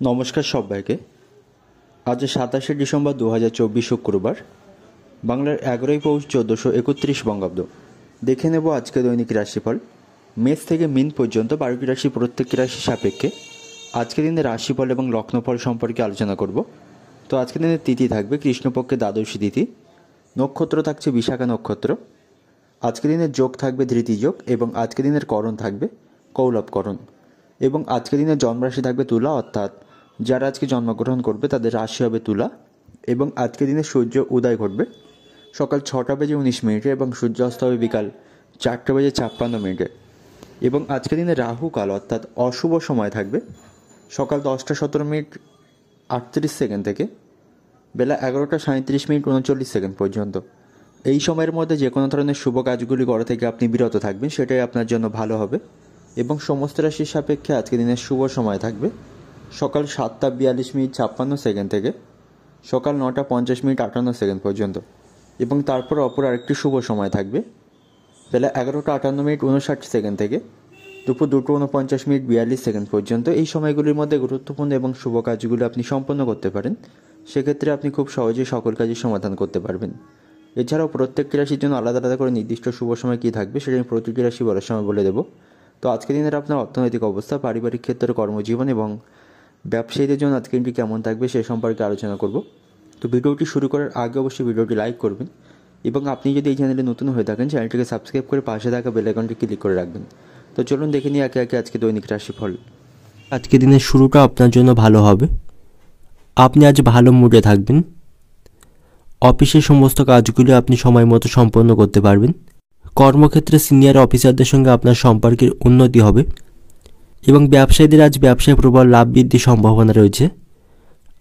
নমস্কার সবাইকে। আজ 27শে ডিসেম্বর 2024 শুক্রবার, বাংলার 11ই পৌষ 1431 বঙ্গাব্দ। দেখে নেব আজকে দৈনিক রাশিফল। মেষ থেকে মিন পর্যন্ত 12টি রাশি, প্রত্যেকটি রাশি সাপেক্ষে আজকের দিনের রাশিফল এবং লগ্নফল সম্পর্কে আলোচনা করব। তো আজকের দিনের তিথি থাকবে কৃষ্ণপক্ষের দ্বাদশী তিথি, নক্ষত্র থাকছে বিশাখা নক্ষত্র। আজকের দিনের যোগ থাকবে ধৃতি যোগ এবং আজকের দিনের করণ থাকবে কৌলবকরণ। এবং আজকের দিনের জন্মরাশি থাকবে তুলা, অর্থাৎ যারা আজকে জন্মগ্রহণ করবে তাদের রাশি হবে তুলা। এবং আজকের দিনে সূর্য উদয় ঘটবে সকাল 6:19 এবং সূর্য অস্ত হবে বিকাল 4:56 এবং আজকের দিনে রাহু কাল অর্থাৎ অশুভ সময় থাকবে সকাল 10:17 থেকে বেলা 11:37 পর্যন্ত। এই সময়ের মধ্যে যে কোনো ধরনের শুভ কাজগুলি করা থেকে আপনি বিরত থাকবেন, সেটাই আপনার জন্য ভালো হবে। এবং সমস্ত রাশির সাপেক্ষে আজকের দিনের শুভ সময় থাকবে সকাল 7:42 থেকে সকাল 9:50 পর্যন্ত। এবং তারপর অপর আরেকটি শুভ সময় থাকবে বেলা 11:58 থেকে দুপুর 2:49 পর্যন্ত। এই সময়গুলির মধ্যে গুরুত্বপূর্ণ এবং শুভ কাজগুলি আপনি সম্পন্ন করতে পারেন। সেক্ষেত্রে আপনি খুব সহজেই সকল কাজের সমাধান করতে পারবেন। এছাড়াও প্রত্যেকটি রাশির জন্য আলাদা আলাদা করে নির্দিষ্ট শুভ সময় কী থাকবে সেটা আমি প্রতিটি রাশি বলার সময় বলে দেবো। তো আজকের দিনের আপনার অর্থনৈতিক অবস্থা, পারিবারিক ক্ষেত্রে, কর্মজীবন এবং ব্যবসায়ীদের জন্য আজকের দিনটি কেমন থাকবে সে সম্পর্কে আলোচনা করব। তো ভিডিওটি শুরু করার আগে অবশ্যই ভিডিওটি লাইক করবেন এবং আপনি যদি এই চ্যানেলে নতুন হয়ে থাকেন চ্যানেলটিকে সাবস্ক্রাইব করে পাশে থাকা বেল আইকনটি ক্লিক করে রাখবেন। তো চলুন দেখে নিই একে একে আজকে দৈনিক রাশিফল। আজকে দিনের শুরুটা আপনার জন্য ভালো হবে। আপনি আজ ভালো মুডে থাকবেন। অফিসের সমস্ত কাজগুলি আপনি সময় মতো সম্পন্ন করতে পারবেন। কর্মক্ষেত্রে সিনিয়র অফিসারদের সঙ্গে আপনার সম্পর্কের উন্নতি হবে এবং ব্যবসায়ীদের আজ ব্যবসায় প্রবল লাভ বৃদ্ধির সম্ভাবনা রয়েছে।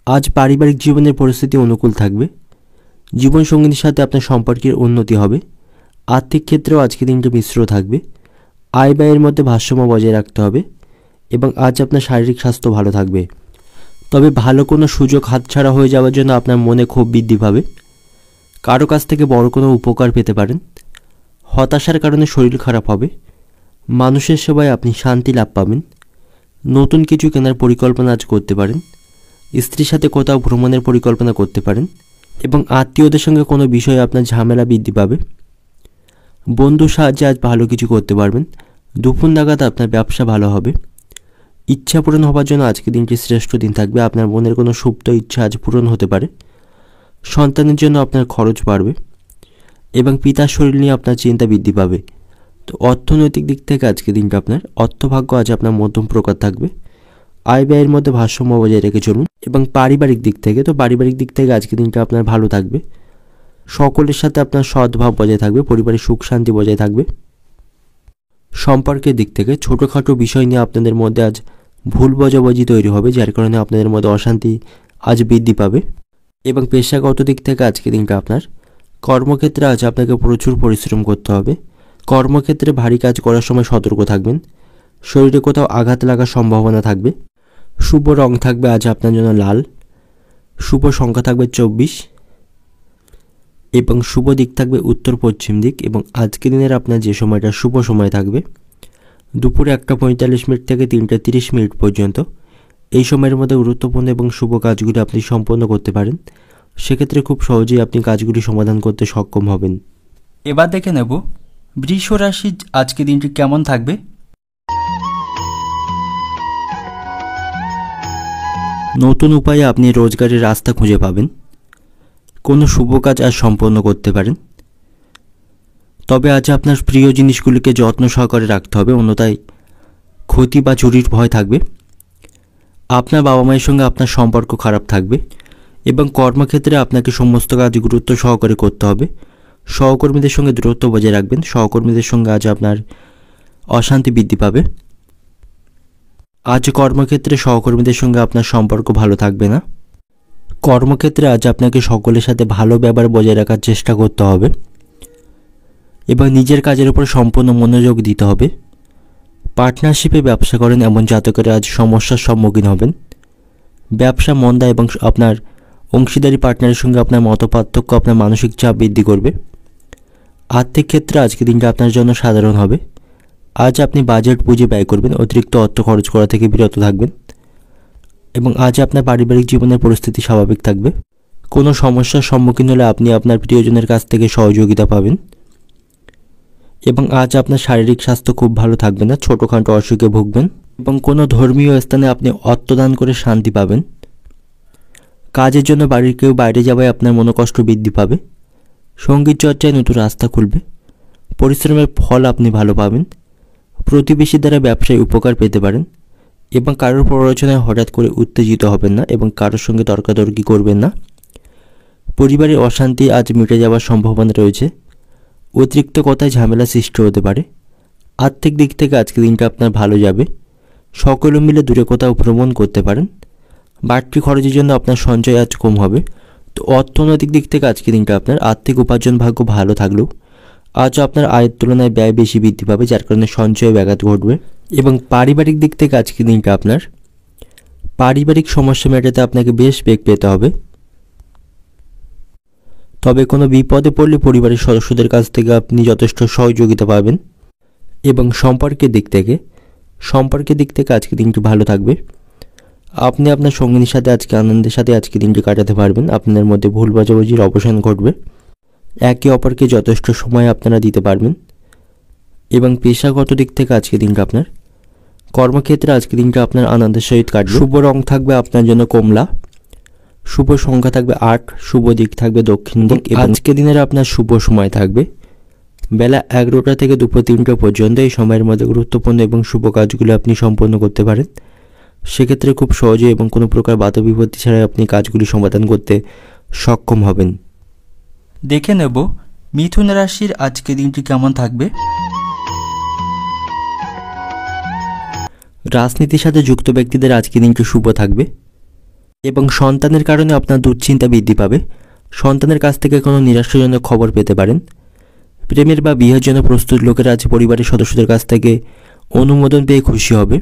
আজ পারিবারিক জীবনের পরিস্থিতি অনুকূল থাকবে। জীবনসঙ্গীর সাথে আপনার সম্পর্কের উন্নতি হবে। আর্থিক ক্ষেত্রেও আজকে দিনটি মিশ্র থাকবে। আয় ব্যয়ের মধ্যে ভারসাম্য বজায় রাখতে হবে এবং আজ আপনার শারীরিক স্বাস্থ্য ভালো থাকবে। তবে ভালো কোনো সুযোগ হাতছাড়া হয়ে যাওয়ার জন্য আপনার মনে ক্ষোভ বৃদ্ধি পাবে। কারো কাছ থেকে বড় কোনো উপকার পেতে পারেন। হতাশার কারণে শরীর খারাপ হবে। মানুষের সেবায় আপনি শান্তি লাভ পাবেন। নতুন কিছু কেনার পরিকল্পনা আজ করতে পারেন। স্ত্রীর সাথে কোথাও ভ্রমণের পরিকল্পনা করতে পারেন এবং আত্মীয়দের সঙ্গে কোনো বিষয়ে আপনার ঝামেলা বৃদ্ধি পাবে। বন্ধুর সাহায্যে আজ ভালো কিছু করতে পারবেন। দুপুর নাগাদ আপনার ব্যবসা ভালো হবে। ইচ্ছা পূরণ হবার জন্য আজকে দিনটি শ্রেষ্ঠ দিন থাকবে। আপনার মনের কোনো সুপ্ত ইচ্ছা আজ পূরণ হতে পারে। সন্তানের জন্য আপনার খরচ বাড়বে এবং পিতার শরীর নিয়ে আপনার চিন্তা বৃদ্ধি পাবে। তো অর্থনৈতিক দিক থেকে আজকে দিনটা আপনার অর্থভাগ্য আজ আপনার মধ্যম প্রকার থাকবে। আয় ব্যয়ের মধ্যে ভারসাম্য বজায় রেখে চলুন। এবং পারিবারিক দিক থেকে আজকে দিনটা আপনার ভালো থাকবে। সকলের সাথে আপনার সদ্ভাব বজায় থাকবে। পরিবারের সুখ শান্তি বজায় থাকবে। সম্পর্কের দিক থেকে ছোটোখাটো বিষয় নিয়ে আপনাদের মধ্যে আজ ভুল বোঝাবুঝি তৈরি হবে, যার কারণে আপনাদের মধ্যে অশান্তি আজ বৃদ্ধি পাবে। এবং পেশাগত দিক থেকে আজকে দিনটা আপনার কর্মক্ষেত্রে আজ আপনাকে প্রচুর পরিশ্রম করতে হবে। কর্মক্ষেত্রে ভারী কাজ করার সময় সতর্ক থাকবেন। শরীরে কোথাও আঘাত লাগার সম্ভাবনা থাকবে। শুভ রং থাকবে আজ আপনার জন্য লাল। শুভ সংখ্যা থাকবে 24 এবং শুভ দিক থাকবে উত্তর পশ্চিম দিক। এবং আজকের দিনের আপনার যে সময়টা শুভ সময় থাকবে দুপুরে 1:45 থেকে 3:30 পর্যন্ত। এই সময়ের মধ্যে গুরুত্বপূর্ণ এবং শুভ কাজগুলি আপনি সম্পন্ন করতে পারেন। সেক্ষেত্রে খুব সহজেই আপনি কাজগুলি সমাধান করতে সক্ষম হবেন। এবার দেখে নেব বৃষ রাশি আজকে দিনটি কেমন থাকবে। নতুন উপায়ে আপনি রোজগারের রাস্তা খুঁজে পাবেন। কোনো শুভ কাজ আজ সম্পন্ন করতে পারেন। তবে আজ আপনার প্রিয় জিনিসগুলিকে যত্ন সহকারে রাখতে হবে, অন্যথায় ক্ষতি বা চুরির ভয় থাকবে। আপনার বাবা মায়ের সঙ্গে আপনার সম্পর্ক খারাপ থাকবে এবং কর্মক্ষেত্রে আপনাকে সমস্ত কাজ গুরুত্ব সহকারে করতে হবে। সহকর্মীদের সঙ্গে দূরত্ব বজায় রাখবেন। সহকর্মীদের সঙ্গে আজ আপনার অশান্তি বৃদ্ধি পাবে। আজ কর্মক্ষেত্রে সহকর্মীদের সঙ্গে আপনার সম্পর্ক ভালো থাকবে না। কর্মক্ষেত্রে আজ আপনাকে সকলের সাথে ভালো ব্যবহার বজায় রাখার চেষ্টা করতে হবে এবং নিজের কাজের উপর সম্পূর্ণ মনোযোগ দিতে হবে। পার্টনারশিপে ব্যবসা করেন এমন জাতকেরা আজ সমস্যার সম্মুখীন হবেন। ব্যবসা মন্দা এবং আপনার অংশীদারি পার্টনারের সঙ্গে আপনার মতপার্থক্য আপনার মানসিক চাপ বৃদ্ধি করবে। আর্থিক ক্ষেত্রে আজকে দিনটা আপনার জন্য সাধারণ হবে। আজ আপনি বাজেট বুঝে ব্যয় করবেন। অতিরিক্ত অর্থ খরচ করা থেকে বিরত থাকবেন। এবং আজ আপনার পারিবারিক জীবনের পরিস্থিতি স্বাভাবিক থাকবে। কোনো সমস্যার সম্মুখীন হলে আপনি আপনার প্রিয়জনের কাছ থেকে সহযোগিতা পাবেন এবং আজ আপনার শারীরিক স্বাস্থ্য খুব ভালো থাকবে না, ছোটোখাটো অসুখে ভুগবেন এবং কোনো ধর্মীয় স্থানে আপনি অর্থদান করে শান্তি পাবেন। কাজের জন্য বাড়ির কেউ বাইরে যাওয়ায় আপনার মনোকষ্ট বৃদ্ধি পাবে। সঙ্গীত চর্চায় নতুন রাস্তা খুলবে। পরিশ্রমের ফল আপনি ভালো পাবেন। প্রতিবেশী দ্বারা ব্যবসায় উপকার পেতে পারেন এবং কারোর প্ররোচনায় হঠাৎ করে উত্তেজিত হবেন না এবং কারোর সঙ্গে তর্কাতর্কি করবেন না। পরিবারের অশান্তি আজ মিটে যাওয়ার সম্ভাবনা রয়েছে। অতিরিক্ত কথায় ঝামেলা সৃষ্টি হতে পারে। আর্থিক দিক থেকে আজকের দিনটা আপনার ভালো যাবে। সকলে মিলে দূরে কোথাও ভ্রমণ করতে পারেন। বাড়তি খরচের জন্য আপনার সঞ্চয় আজ কম হবে। তো অর্থনৈতিক দিক থেকে আজকের দিনটা আপনার আর্থিক উপার্জন ভাগ্য ভালো থাকলেও আজও আপনার আয়ের তুলনায় ব্যয় বেশি বৃদ্ধি পাবে, যার কারণে সঞ্চয়ে ব্যাঘাত ঘটবে। এবং পারিবারিক দিক থেকে আজকের দিনটা আপনার পারিবারিক সমস্যা মেটাতে আপনাকে বেশ বেগ পেতে হবে। তবে কোনো বিপদে পড়লে পরিবারের সদস্যদের কাছ থেকে আপনি যথেষ্ট সহযোগিতা পাবেন। এবং সম্পর্কের দিক থেকে আজকে দিনটি ভালো থাকবে। আপনি আপনার সঙ্গিনীর সাথে আজকে আনন্দের সাথে আজকে দিনটি কাটাতে পারবেন। আপনার মধ্যে ভুল বোঝাবুঝির অবসান ঘটবে। একে অপরকে যথেষ্ট সময় আপনারা দিতে পারবেন। এবং পেশাগত দিক থেকে আজকে দিনটা আপনার কর্মক্ষেত্রে আজকে দিনটা আপনার আনন্দের সহিত কাটবে। শুভ রং থাকবে আপনার জন্য কমলা। শুভ সংখ্যা থাকবে 8। শুভ দিক থাকবে দক্ষিণ দিক। আজকে দিনের আপনার শুভ সময় থাকবে বেলা 11টা থেকে দুপুর 3টা পর্যন্ত। এই সময়ের মধ্যে গুরুত্বপূর্ণ এবং শুভ কাজগুলো আপনি সম্পন্ন করতে পারেন। সেক্ষেত্রে খুব সহজে এবং কোনো প্রকার বাধা বিপত্তি ছাড়াই আপনি কাজগুলি সমাধান করতে সক্ষম হবেন। দেখে নেব মিথুন রাশির আজকে দিনটি কেমন থাকবে। রাজনীতির সাথে যুক্ত ব্যক্তিদের আজকে দিনটি শুভ থাকবে এবং সন্তানের কারণে আপনার দুশ্চিন্তা বৃদ্ধি পাবে। সন্তানের কাছ থেকে কোনো নিরাশাজনক খবর পেতে পারেন। প্রেমের বা বিয়ের জন্য প্রস্তুত লোকেরা আজ পরিবারের সদস্যদের কাছ থেকে অনুমোদন পেয়ে খুশি হবে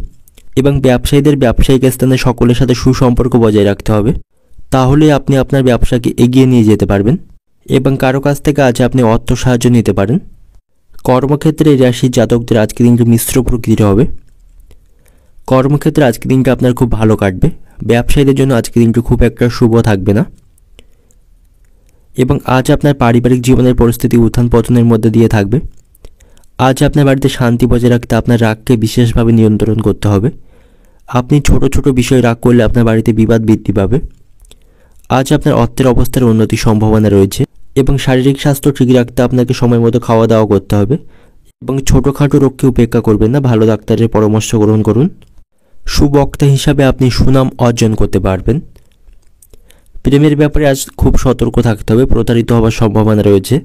এবং ব্যবসায়ীদের ব্যবসায়িক স্থানে সকলের সাথে সুসম্পর্ক বজায় রাখতে হবে। তাহলে আপনি আপনার ব্যবসাকে এগিয়ে নিয়ে যেতে পারবেন এবং কারো কাছ থেকে আজ আপনি অর্থ সাহায্য নিতে পারেন। কর্মক্ষেত্রে এই রাশির জাতকদের আজকে দিনটি মিশ্র প্রকৃতির হবে। কর্মক্ষেত্রে আজকে দিনটা আপনার খুব ভালো কাটবে। ব্যবসায়ীদের জন্য আজকে দিনটি খুব একটা শুভ থাকবে না এবং আজ আপনার পারিবারিক জীবনের পরিস্থিতি উত্থান পতনের মধ্যে দিয়ে থাকবে। আজ আপনার বাড়িতে শান্তি বজায় রাখতে আপনার রাগকে বিশেষভাবে নিয়ন্ত্রণ করতে হবে। আপনি ছোট ছোট বিষয়ে রাগ করলে আপনার বাড়িতে বিবাদ বৃদ্ধি পাবে। আজ আপনার অর্থের অবস্থার উন্নতির সম্ভাবনা রয়েছে এবং শারীরিক স্বাস্থ্য ঠিক রাখতে আপনাকে সময় মতো খাওয়া দাওয়া করতে হবে এবং ছোটোখাটো রোগকে উপেক্ষা করবেন না। ভালো ডাক্তারের পরামর্শ গ্রহণ করুন। সুবক্তা হিসাবে আপনি সুনাম অর্জন করতে পারবেন। প্রেমের ব্যাপারে আজ খুব সতর্ক থাকতে হবে। প্রতারিত হওয়ার সম্ভাবনা রয়েছে।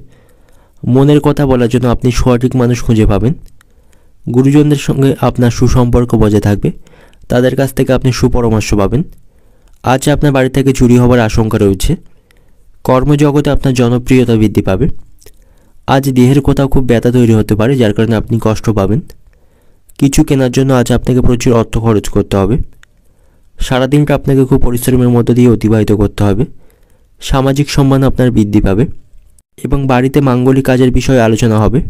মনের কথা বলার জন্য আপনি সঠিক মানুষ খুঁজে পাবেন। গুরুজনদের সঙ্গে আপনার সুসম্পর্ক বজায় থাকবে। তাদের কাছ থেকে আপনি সুপরামর্শ পাবেন। আজ আপনার বাড়ি থেকে চুরি হওয়ার আশঙ্কা রয়েছে। কর্মজগতে আপনার জনপ্রিয়তা বৃদ্ধি পাবে। আজ দেহের কোথাও খুব ব্যথা তৈরি হতে পারে, যার কারণে আপনি কষ্ট পাবেন। কিছু কেনার জন্য আজ আপনাকে প্রচুর অর্থ খরচ করতে হবে। সারাদিনটা আপনাকে খুব পরিশ্রমের মধ্য দিয়ে অতিবাহিত করতে হবে। সামাজিক সম্মান আপনার বৃদ্ধি পাবে এবং বাড়িতে মাঙ্গলিক কাজের বিষয়ে আলোচনা হবে।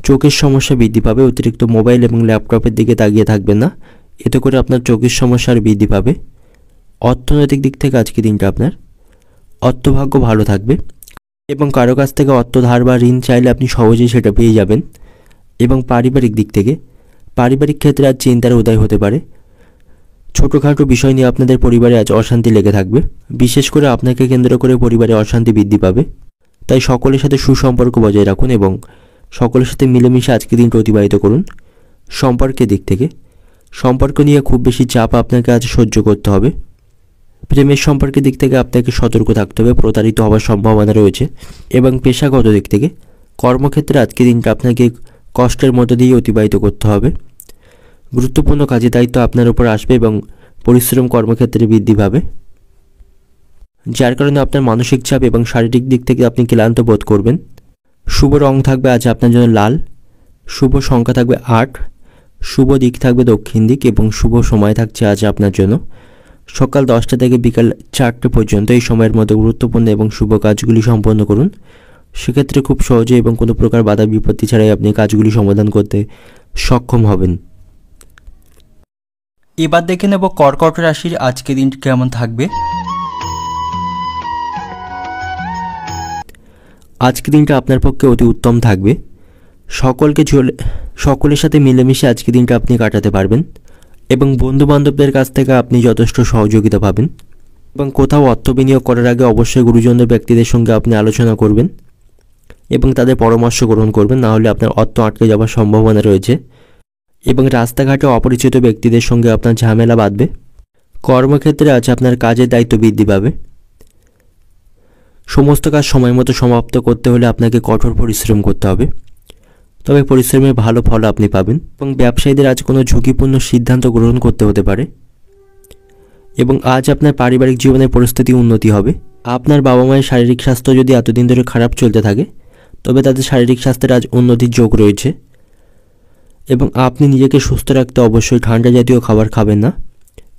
চোখের সমস্যা বৃদ্ধি পাবে। অতিরিক্ত মোবাইল এবং ল্যাপটপের দিকে তাকিয়ে থাকবেন না, এতে করে আপনার চোখের সমস্যার বৃদ্ধি পাবে। অর্থনৈতিক দিক থেকে আজকে দিনটা আপনার অর্থভাগ্য ভালো থাকবে এবং কারো কাছ থেকে অর্থ ধার বা ঋণ চাইলে আপনি সহজেই সেটা পেয়ে যাবেন। এবং পারিবারিক দিক থেকে পারিবারিক ক্ষেত্রে আজ চিন্তার উদয় হতে পারে। ছোটোখাটো বিষয় নিয়ে আপনাদের পরিবারে আজ অশান্তি লেগে থাকবে। বিশেষ করে আপনাকে কেন্দ্র করে পরিবারে অশান্তি বৃদ্ধি পাবে। তাই সকলের সাথে সুসম্পর্ক বজায় রাখুন এবং সকলের সাথে মিলেমিশে আজকে দিনটা অতিবাহিত করুন। সম্পর্কের দিক থেকে সম্পর্ক নিয়ে খুব বেশি চাপ আপনাকে আজ সহ্য করতে হবে। প্রেমের সম্পর্কের দিক থেকে আপনাকে সতর্ক থাকতে হবে। প্রতারিত হওয়ার সম্ভাবনা রয়েছে। এবং পেশাগত দিক থেকে কর্মক্ষেত্রে আজকে দিনটা আপনাকে কষ্টের মধ্য দিয়ে অতিবাহিত করতে হবে। গুরুত্বপূর্ণ কাজে দায়িত্ব আপনার উপর আসবে এবং পরিশ্রম কর্মক্ষেত্রে বৃদ্ধি পাবে, যার কারণে আপনার মানসিক চাপ এবং শারীরিক দিক থেকে আপনি ক্লান্ত বোধ করবেন। শুভ রং থাকবে আজ আপনার জন্য লাল। শুভ সংখ্যা থাকবে 8। শুভ দিক থাকবে দক্ষিণ দিক এবং শুভ সময় থাকছে আজ আপনার জন্য সকাল 10টা থেকে বিকাল 4টে পর্যন্ত। এই সময়ের মধ্যে গুরুত্বপূর্ণ এবং শুভ কাজগুলি সম্পন্ন করুন। সেক্ষেত্রে খুব সহজে এবং কোনো প্রকার বাধা বিপত্তি ছাড়াই আপনি কাজগুলি সমাধান করতে সক্ষম হবেন। এবার দেখে নেব কর্কট রাশির আজকে দিনটি কেমন থাকবে। আজকে দিনটা আপনার পক্ষে অতি উত্তম থাকবে। সকলের সাথে মিলেমিশে আজকে দিনটা আপনি কাটাতে পারবেন এবং বন্ধুবান্ধবদের কাছ থেকে আপনি যথেষ্ট সহযোগিতা পাবেন। এবং কোথাও অর্থ বিনিয়োগ করার আগে অবশ্যই গুরুজনদের ব্যক্তিদের সঙ্গে আপনি আলোচনা করবেন এবং তাদের পরামর্শ গ্রহণ করবেন, না হলে আপনার অর্থ আটকে যাওয়ার সম্ভাবনা রয়েছে। এবং রাস্তাঘাটে অপরিচিত ব্যক্তিদের সঙ্গে আপনার ঝামেলা বাঁধবে। কর্মক্ষেত্রে আজ আপনার কাজের দায়িত্ব বৃদ্ধি পাবে। সমস্ত কাজ সময় মতো সমাপ্ত করতে হলে আপনাকে কঠোর পরিশ্রম করতে হবে, তবে পরিশ্রমের ভালো ফল আপনি পাবেন। এবং ব্যবসায়ীদের আজ কোনো ঝুঁকিপূর্ণ সিদ্ধান্ত গ্রহণ করতে হতে পারে। এবং আজ আপনার পারিবারিক জীবনের পরিস্থিতি উন্নতি হবে। আপনার বাবা মায়ের শারীরিক স্বাস্থ্য যদি এতদিন ধরে খারাপ চলতে থাকে, তবে তাদের শারীরিক স্বাস্থ্যের আজ উন্নতির যোগ রয়েছে। এবং আপনি নিজেকে সুস্থ রাখতে অবশ্যই ঠান্ডা জাতীয় খাবার খাবেন না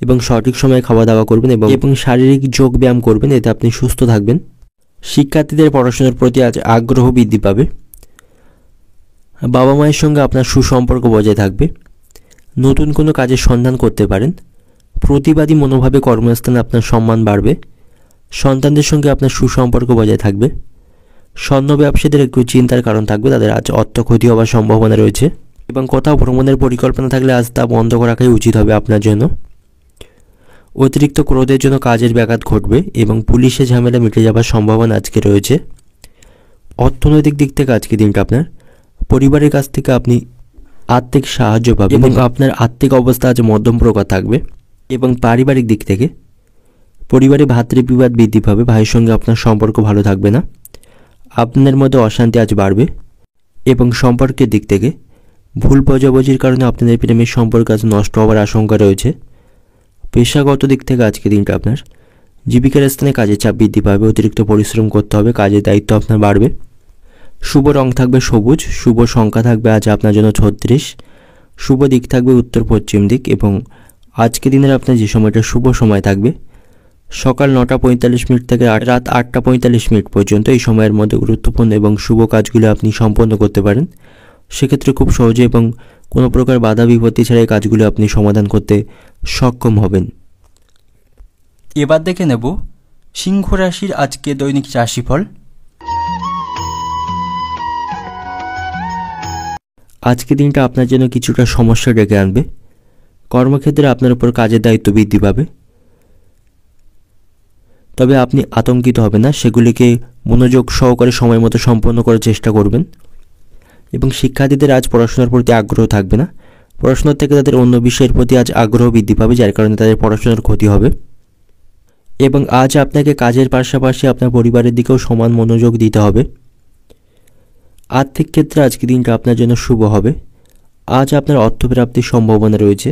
এবং সঠিক সময়ে খাওয়া দাওয়া করবেন এবং শারীরিক যোগ ব্যায়াম করবেন, এতে আপনি সুস্থ থাকবেন। শিক্ষার্থীদের পড়াশোনার প্রতি আজ আগ্রহ বৃদ্ধি পাবে। বাবা মায়ের সঙ্গে আপনার সুসম্পর্ক বজায় থাকবে। নতুন কোনো কাজের সন্ধান করতে পারেন। প্রতিবাদী মনোভাবে কর্মস্থানে আপনার সম্মান বাড়বে। সন্তানদের সঙ্গে আপনার সুসম্পর্ক বজায় থাকবে। স্বর্ণ ব্যবসায়ীদের একটু চিন্তার কারণ থাকবে, তাদের আজ অর্থ ক্ষতি হওয়ার সম্ভাবনা রয়েছে। এবং কোথাও ভ্রমণের পরিকল্পনা থাকলে আজ তা বন্ধ রাখাই উচিত হবে আপনার জন্য। অতিরিক্ত ক্রোধের জন্য কাজের ব্যাঘাত ঘটবে এবং পুলিশের ঝামেলা মিটে যাওয়ার সম্ভাবনা আজকে রয়েছে। অর্থনৈতিক দিক থেকে আজকে দিনটা আপনার পরিবারের কাছ থেকে আপনি আর্থিক সাহায্য পাবেন এবং আপনার আর্থিক অবস্থা আজ মধ্যম প্রকার থাকবে। এবং পারিবারিক দিক থেকে পরিবারে ভাতৃবিবাদ বৃদ্ধি পাবে। ভাইয়ের সঙ্গে আপনার সম্পর্ক ভালো থাকবে না। আপনার মধ্যে অশান্তি আজ বাড়বে। এবং সম্পর্কের দিক থেকে ভুল বোঝাবুঝির কারণে আপনাদের প্রেমের সম্পর্ক আজ নষ্ট হওয়ার আশঙ্কা রয়েছে। পেশাগত দিক থেকে আজকে দিনটা আপনার জীবিকার স্থানে কাজের চাপ বৃদ্ধি পাবে। অতিরিক্ত পরিশ্রম করতে হবে, কাজের দায়িত্ব আপনার বাড়বে। শুভ রং থাকবে সবুজ। শুভ সংখ্যা থাকবে আজ আপনার জন্য 36। শুভ দিক থাকবে উত্তর পশ্চিম দিক। এবং আজকে দিনের আপনার যে সময়টা শুভ সময় থাকবে সকাল 9:45 থেকে রাত 8:45 পর্যন্ত। এই সময়ের মধ্যে গুরুত্বপূর্ণ এবং শুভ কাজগুলো আপনি সম্পন্ন করতে পারেন। সেক্ষেত্রে খুব সহজে এবং কোনো প্রকার বাধা বিপত্তি ছাড়াই কাজগুলো আপনি সমাধান করতে সক্ষম হবেন। এবার দেখে নেব সিংহ রাশির আজকে দৈনিক রাশিফল। আজকে দিনটা আপনার জন্য কিছুটা সমস্যা ডেকে আনবে। কর্মক্ষেত্রে আপনার উপর কাজের দায়িত্ব বৃদ্ধি পাবে, তবে আপনি আতঙ্কিত হবেন না। সেগুলিকে মনোযোগ সহকারে সময় মতো সম্পন্ন করার চেষ্টা করবেন। এবং শিক্ষার্থীদের আজ পড়াশোনার প্রতি আগ্রহ থাকবে না। পড়াশোনার থেকে তাদের অন্য বিষয়ের প্রতি আজ আগ্রহ বৃদ্ধি পাবে, যার কারণে তাদের পড়াশোনার ক্ষতি হবে। এবং আজ আপনাকে কাজের পাশাপাশি আপনার পরিবারের দিকেও সমান মনোযোগ দিতে হবে। আর্থিক ক্ষেত্রে আজকে দিনটা আপনার জন্য শুভ হবে। আজ আপনার অর্থপ্রাপ্তির সম্ভাবনা রয়েছে।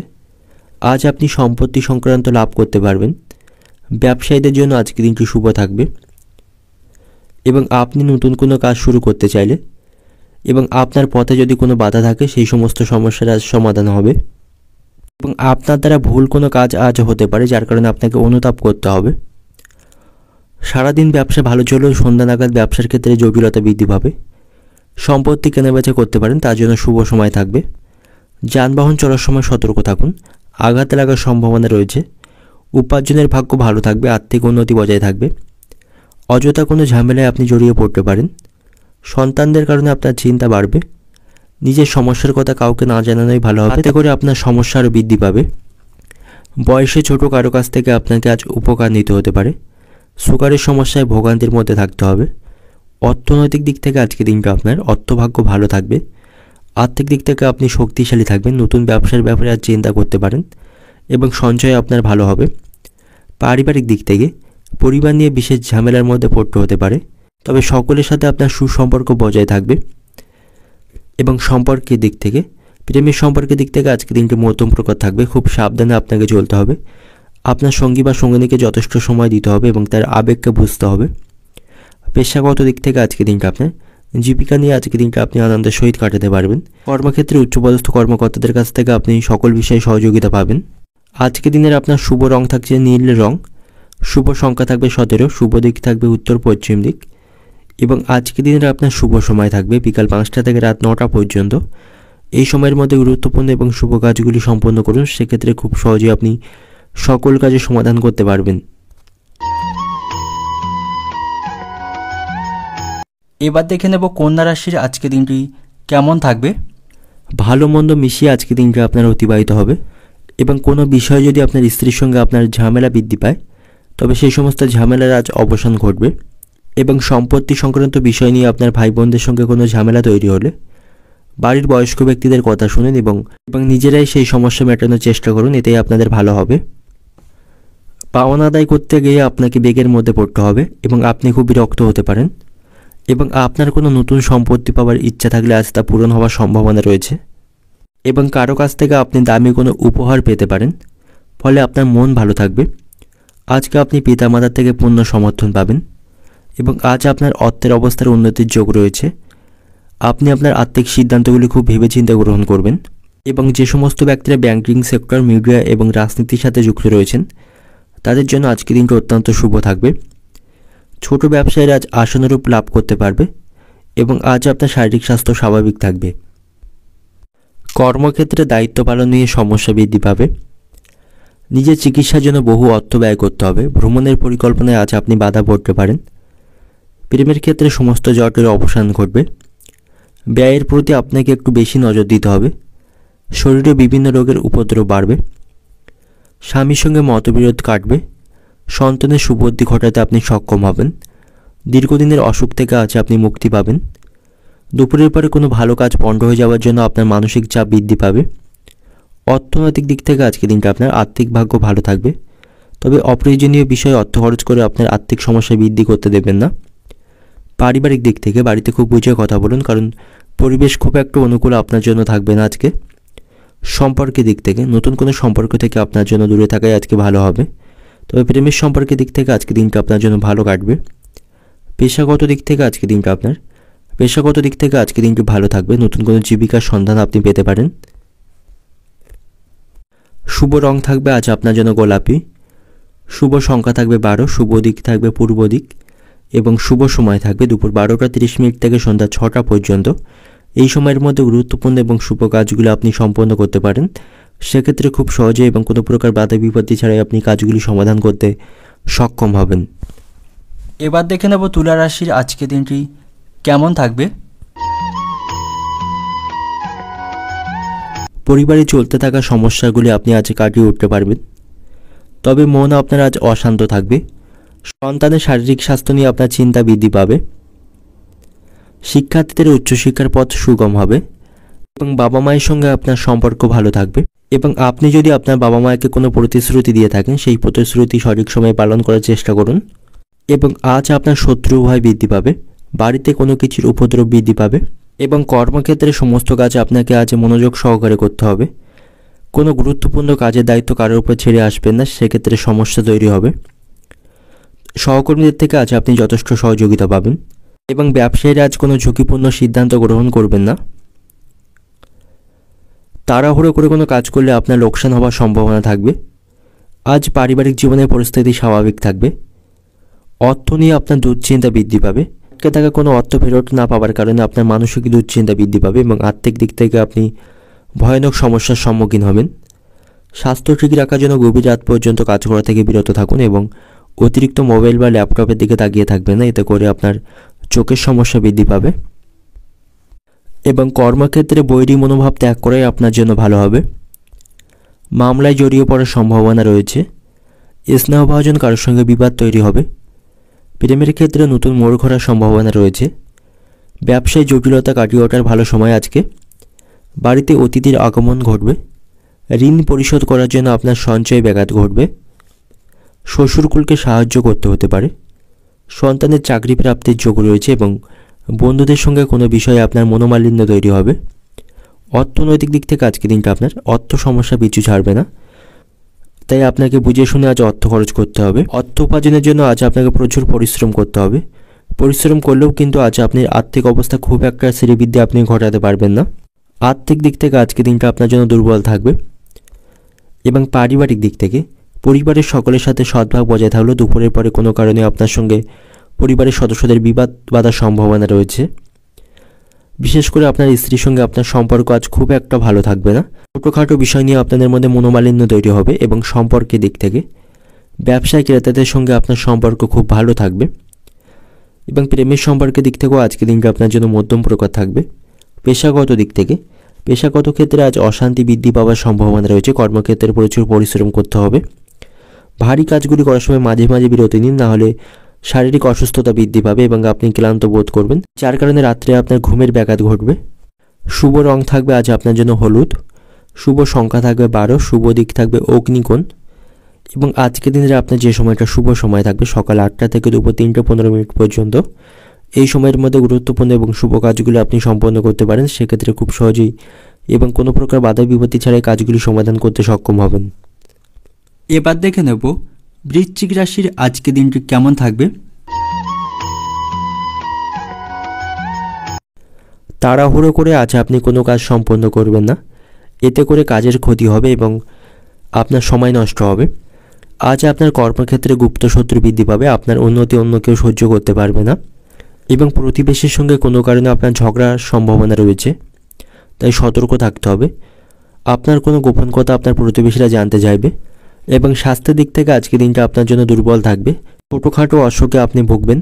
আজ আপনি সম্পত্তি সংক্রান্ত লাভ করতে পারবেন। ব্যবসায়ীদের জন্য আজকে দিনটি শুভ থাকবে। এবং আপনি নতুন কোনো কাজ শুরু করতে চাইলে এবং আপনার পথে যদি কোনো বাধা থাকে সেই সমস্ত সমস্যার আজ সমাধান হবে। এবং আপনার দ্বারা ভুল কোনো কাজ আজ হতে পারে, যার কারণে আপনাকে অনুতাপ করতে হবে। সারাদিন ব্যবসা ভালো চলেও সন্ধ্যা নাগাদ ব্যবসার ক্ষেত্রে জটিলতা বৃদ্ধি পাবে। সম্পত্তি কেনাবেচা করতে পারেন, তার জন্য শুভ সময় থাকবে। যানবাহন চলার সময় সতর্ক থাকুন, আঘাত লাগার সম্ভাবনা রয়েছে। উপার্জনের ভাগ্য ভালো থাকবে, আর্থিক উন্নতি বজায় থাকবে। অযথা কোনো ঝামেলায় আপনি জড়িয়ে পড়তে পারেন। সন্তানদের কারণে আপনার চিন্তা বাড়বে। নিজের সমস্যার কথা কাউকে না জানানোই ভালো হবে, এতে করে আপনার সমস্যা আরও বৃদ্ধি পাবে। বয়সে ছোট কারো কাছ থেকে আপনাকে আজ উপকার নিতে হতে পারে। সুগারের সমস্যায় ভোগান্তির মধ্যে থাকতে হবে। অর্থনৈতিক দিক থেকে আজকে দিনটা আপনার অর্থভাগ্য ভালো থাকবে। আর্থিক দিক থেকে আপনি শক্তিশালী থাকবেন। নতুন ব্যবসার ব্যাপারে আজ চিন্তা করতে পারেন এবং সঞ্চয় আপনার ভালো হবে। পারিবারিক দিক থেকে পরিবার নিয়ে বিশেষ ঝামেলার মধ্যে পড়তে হতে পারে, তবে সকলের সাথে আপনার সুসম্পর্ক বজায় থাকবে। এবং সম্পর্কের দিক থেকে প্রেমের সম্পর্কের দিক থেকে আজকে দিনটি মধ্যম প্রকার থাকবে। খুব সাবধানে আপনাকে চলতে হবে। আপনার সঙ্গী বা সঙ্গিনীকে যথেষ্ট সময় দিতে হবে এবং তার আবেগকে বুঝতে হবে। পেশাগত দিক থেকে আজকে দিনটা আপনার জীবিকা নিয়ে আজকে দিনটা আপনি আনন্দের সহিত কাটাতে পারবেন। কর্মক্ষেত্রে উচ্চপদস্থ কর্মকর্তাদের কাছ থেকে আপনি সকল বিষয়ে সহযোগিতা পাবেন। আজকে দিনের আপনার শুভ রং থাকছে নীল রং। শুভ সংখ্যা থাকবে 17। শুভ দিক থাকবে উত্তর পশ্চিম দিক। এবং আজকে দিনের আপনার শুভ সময় থাকবে বিকাল 5টা থেকে রাত 9টা পর্যন্ত। এই সময়ের মধ্যে গুরুত্বপূর্ণ এবং শুভ কাজগুলি সম্পন্ন করুন, সেক্ষেত্রে খুব সহজেই আপনি সকল কাজের সমাধান করতে পারবেন। এবার দেখে নেব কন্যা রাশির আজকে দিনটি কেমন থাকবে। ভালো মন্দ মিশিয়ে আজকে দিনটা আপনার অতিবাহিত হবে এবং কোনো বিষয়ে যদি আপনার স্ত্রীর সঙ্গে আপনার ঝামেলা বৃদ্ধি পায় তবে সেই সমস্ত ঝামেলার আজ অবসান ঘটবে এবং সম্পত্তি সংক্রান্ত বিষয় নিয়ে আপনার ভাই বোনদের সঙ্গে কোনো ঝামেলা তৈরি হলে বাড়ির বয়স্ক ব্যক্তিদের কথা শুনুন এবং নিজেরাই সেই সমস্যা মেটানোর চেষ্টা করুন, এতেই আপনাদের ভালো হবে। পাওনা আদায় করতে গিয়ে আপনাকে বেগের মধ্যে পড়তে হবে এবং আপনি খুব বিরক্ত হতে পারেন এবং আপনার কোনো নতুন সম্পত্তি পাওয়ার ইচ্ছা থাকলে আজ তা পূরণ হওয়ার সম্ভাবনা রয়েছে এবং কারো কাছ থেকে আপনি দামি কোনো উপহার পেতে পারেন, ফলে আপনার মন ভালো থাকবে। আজকে আপনি পিতামাতার থেকে পূর্ণ সমর্থন পাবেন এবং আজ আপনার অর্থের অবস্থার উন্নতির যোগ রয়েছে। আপনি আপনার আর্থিক সিদ্ধান্তগুলি খুব ভেবেচিন্তে গ্রহণ করবেন এবং যে সমস্ত ব্যক্তিরা ব্যাংকিং সেক্টর, মিডিয়া এবং রাজনীতির সাথে যুক্ত রয়েছেন তাদের জন্য আজকের দিনটি অত্যন্ত শুভ থাকবে। ছোট ব্যবসায়ীরা আজ আশানুরূপ লাভ করতে পারবে এবং আজ আপনার শারীরিক স্বাস্থ্য স্বাভাবিক থাকবে। কর্মক্ষেত্রে দায়িত্ব পালন নিয়ে সমস্যা বৃদ্ধি পাবে। নিজের চিকিৎসার জন্য বহু অর্থ ব্যয় করতে হবে। ভ্রমণের পরিকল্পনায় আজ আপনি বাধা পড়তে পারেন। প্রেমের ক্ষেত্রে সমস্ত জটের অবসান ঘটবে। ব্যয়ের প্রতি আপনাকে একটু বেশি নজর দিতে হবে। শরীরে বিভিন্ন রোগের উপদ্রব বাড়বে। স্বামীর সঙ্গে মতবিরোধ কাটবে। সন্তানের সুবুদ্ধি ঘটাতে আপনি সক্ষম হবেন। দীর্ঘদিনের অসুখ থেকে আজ আপনি মুক্তি পাবেন। দুপুরের পরে কোনো ভালো কাজ পণ্ড হয়ে যাওয়ার জন্য আপনার মানসিক চাপ বৃদ্ধি পাবে। অর্থনৈতিক দিক থেকে আজকে দিনটা আপনার আর্থিক ভাগ্য ভালো থাকবে, তবে অপ্রয়োজনীয় বিষয়ে অর্থ খরচ করে আপনার আর্থিক সমস্যা বৃদ্ধি করতে দেবেন না। পারিবারিক দিক থেকে বাড়িতে খুব বুঝে কথা বলুন, কারণ পরিবেশ খুব একটা অনুকূল আপনার জন্য থাকবে না আজকে। সম্পর্কের দিক থেকে নতুন কোনো সম্পর্ক থেকে আপনার জন্য দূরে থাকাই আজকে ভালো হবে, তবে প্রেমের সম্পর্কের দিক থেকে আজকে দিনটা আপনার জন্য ভালো কাটবে। পেশাগত দিক থেকে আজকে দিনটি ভালো থাকবে। নতুন কোনো জীবিকার সন্ধান আপনি পেতে পারেন। শুভ রং থাকবে আজ আপনার জন্য গোলাপি। শুভ সংখ্যা থাকবে 12। শুভ দিক থাকবে পূর্ব দিক এবং শুভ সময় থাকবে দুপুর 12টা 30 মিনিট থেকে সন্ধ্যা 6টা পর্যন্ত। এই সময়ের মধ্যে গুরুত্বপূর্ণ এবং শুভ কাজগুলো আপনি সম্পন্ন করতে পারেন। সেক্ষেত্রে খুব সহজে এবং কোনো প্রকার বাধা বিপত্তি ছাড়াই আপনি কাজগুলি সমাধান করতে সক্ষম হবেন। এবার দেখে নেব তুলা রাশির আজকে দিনটি কেমন থাকবে। পরিবারে চলতে থাকা সমস্যাগুলি আপনি আজ কাটিয়ে উঠতে পারবেন, তবে মন আপনার আজ অশান্ত থাকবে। সন্তানের শারীরিক স্বাস্থ্য নিয়ে আপনার চিন্তা বৃদ্ধি পাবে। শিক্ষার্থীদের উচ্চশিক্ষার পথ সুগম হবে এবং বাবা মায়ের সঙ্গে আপনার সম্পর্ক ভালো থাকবে এবং আপনি যদি আপনার বাবা মাকে কোনো প্রতিশ্রুতি দিয়ে থাকেন সেই প্রতিশ্রুতি সঠিক সময়ে পালন করার চেষ্টা করুন এবং আজ আপনার শত্রু ভয় বৃদ্ধি পাবে। বাড়িতে কোনো কিছুর উপদ্রব বৃদ্ধি পাবে এবং কর্মক্ষেত্রে সমস্ত কাজ আপনাকে আজ মনোযোগ সহকারে করতে হবে। কোনো গুরুত্বপূর্ণ কাজের দায়িত্ব কারোর উপর ছেড়ে আসবেন না, সেক্ষেত্রে সমস্যা তৈরি হবে। সহকর্মীদের থেকে আজ আপনি যথেষ্ট সহযোগিতা পাবেন এবং ব্যবসায়ীরা আজ কোনো ঝুঁকিপূর্ণ সিদ্ধান্ত গ্রহণ করবেন না। তাড়াহুড়ো করে কোনো কাজ করলে আপনার লোকসান হওয়ার সম্ভাবনা থাকবে। আজ পারিবারিক জীবনের পরিস্থিতি স্বাভাবিক থাকবে। অর্থ নিয়ে আপনার দুশ্চিন্তা বৃদ্ধি পাবে। আটকে থাকা কোনো অর্থ ফেরত না পাওয়ার কারণে আপনার মানসিক দুশ্চিন্তা বৃদ্ধি পাবে এবং আর্থিক দিক থেকে আপনি ভয়ানক সমস্যার সম্মুখীন হবেন। স্বাস্থ্য ঠিক রাখার জন্য গভীর রাত পর্যন্ত কাজ করা থেকে বিরত থাকুন এবং অতিরিক্ত মোবাইল বা ল্যাপটপের দিকে তাকিয়ে থাকবেন না, এতে করে আপনার চোখের সমস্যা বৃদ্ধি পাবে এবং কর্মক্ষেত্রে বৈরী মনোভাব ত্যাগ করাই আপনার জন্য ভালো হবে। মামলায় জড়িয়ে পড়ার সম্ভাবনা রয়েছে। স্নেহভাজন কারোর সঙ্গে বিবাদ তৈরি হবে। প্রেমের ক্ষেত্রে নতুন মোড় ঘোরার সম্ভাবনা রয়েছে। ব্যবসায় জটিলতা কাটিয়ে ওঠার ভালো সময় আজকে। বাড়িতে অতিথির আগমন ঘটবে। ঋণ পরিশোধ করার জন্য আপনার সঞ্চয় ব্যাঘাত ঘটবে। শ্বশুরকুলকে সাহায্য করতে হতে পারে। সন্তানের চাকরি প্রাপ্তির যোগ রয়েছে এবং বন্ধুদের সঙ্গে কোনো বিষয়ে আপনার মনোমালিন্য তৈরি হবে। অর্থনৈতিক দিক থেকে আজকে দিনটা আপনার অর্থ সমস্যা পিছু ছাড়বে না, তাই আপনাকে বুঝে শুনে আজ অর্থ খরচ করতে হবে। অর্থ উপার্জনের জন্য আজ আপনাকে প্রচুর পরিশ্রম করতে হবে। পরিশ্রম করলেও কিন্তু আজ আপনার আর্থিক অবস্থা খুব একটা শ্রীবৃদ্ধি আপনি ঘটাতে পারবেন না। আর্থিক দিক থেকে আজকে দিনটা আপনার জন্য দুর্বল থাকবে এবং পারিবারিক দিক থেকে পরিবারের সকলের সাথে সদ্ভাব বজায় থাকলেও দুপুরের পরে কোনো কারণে আপনার সঙ্গে পরিবারের সদস্যদের বিবাদ বাঁধার সম্ভাবনা রয়েছে। বিশেষ করে আপনার স্ত্রীর সঙ্গে আপনার সম্পর্ক আজ খুব একটা ভালো থাকবে না। ছোটোখাটো বিষয় নিয়ে আপনাদের মধ্যে মনোমালিন্য তৈরি হবে এবং সম্পর্কের দিক থেকে ব্যবসায়িক ক্রেতাদের সঙ্গে আপনার সম্পর্ক খুব ভালো থাকবে এবং প্রেমের সম্পর্কের দিক থেকেও আজকের দিনটা আপনার জন্য মধ্যম প্রকার থাকবে। পেশাগত দিক থেকে পেশাগত ক্ষেত্রে আজ অশান্তি বৃদ্ধি পাওয়ার সম্ভাবনা রয়েছে। কর্মক্ষেত্রে প্রচুর পরিশ্রম করতে হবে। ভারী কাজগুলি করার সময় মাঝে মাঝে বিরতি নিন, নাহলে শারীরিক অসুস্থতা বৃদ্ধি পাবে এবং আপনি ক্লান্ত বোধ করবেন, যার কারণে রাত্রে আপনার ঘুমের ব্যাঘাত ঘটবে। শুভ রং থাকবে আজ আপনার জন্য হলুদ। শুভ সংখ্যা থাকবে 12। শুভ দিক থাকবে অগ্নিকোণ এবং আজকের দিনের আপনার যে সময়টা শুভ সময় থাকবে সকাল 8টা থেকে দুপুর 3টা 15 মিনিট পর্যন্ত। এই সময়ের মধ্যে গুরুত্বপূর্ণ এবং শুভ কাজগুলি আপনি সম্পন্ন করতে পারেন। সেক্ষেত্রে খুব সহজেই এবং কোনো প্রকার বাধা বিপত্তি ছাড়াই কাজগুলি সমাধান করতে সক্ষম হবেন। এবার দেখে নেব বৃশ্চিক রাশির আজকের দিনটি কেমন থাকবে। তাড়াহুড়ো করে আজ আপনি কোনো কাজ সম্পন্ন করবেন না, এতে করে কাজের ক্ষতি হবে এবং আপনার সময় নষ্ট হবে। আজ আপনার কর্মক্ষেত্রে গুপ্ত শত্রু বৃদ্ধি পাবে। আপনার উন্নতি অন্য কেউ সহ্য করতে পারবে না এবং প্রতিবেশীর সঙ্গে কোনো কারণে আপনার ঝগড়ার সম্ভাবনা রয়েছে, তাই সতর্ক থাকতে হবে। আপনার কোনো গোপন কথা আপনার প্রতিবেশীরা জানতে চাইবে এবং স্বাস্থ্যের দিক থেকে আজকের দিনটা আপনার জন্য দুর্বল থাকবে। ছোটোখাটো অসুখে আপনি ভুগবেন